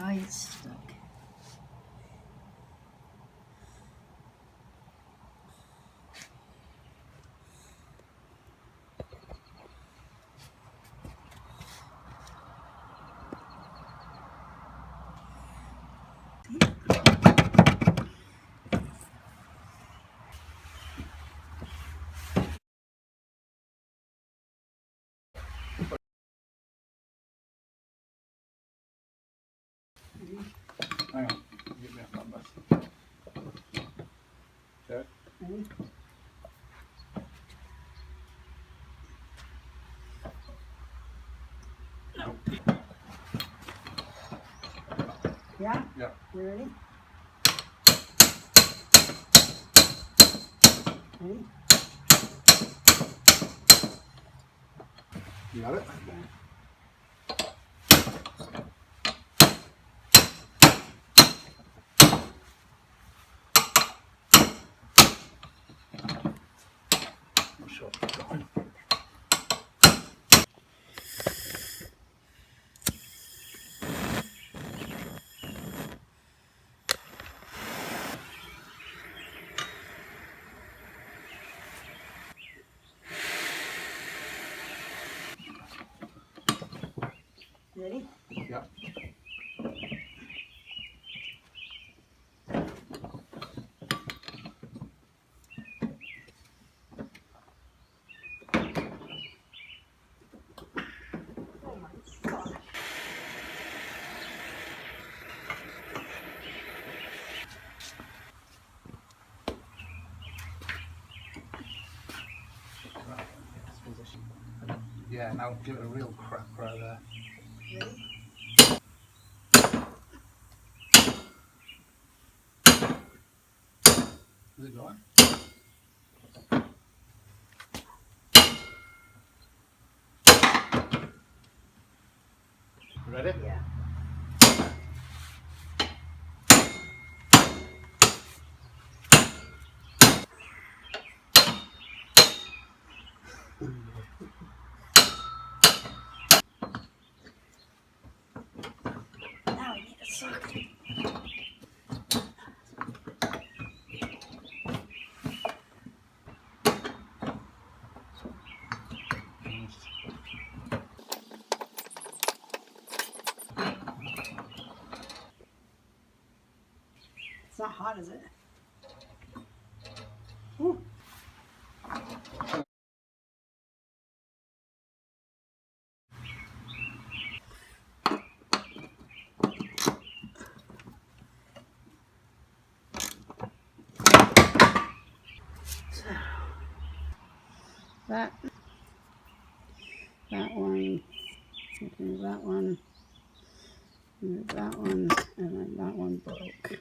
Oh, it's stuck. Hang on, give me a number. Okay. Yeah? Yeah. You ready? Ready? You got it? Yeah. I'm sure it's going. Ready? Yeah. Oh my gosh. Right, yes, position. Yeah, now give it a real crack right there. Ready? Is it going? Ready? Yeah. Now we need a circle. It's not hot, is it? Ooh. That one, remove that one, and then that one broke.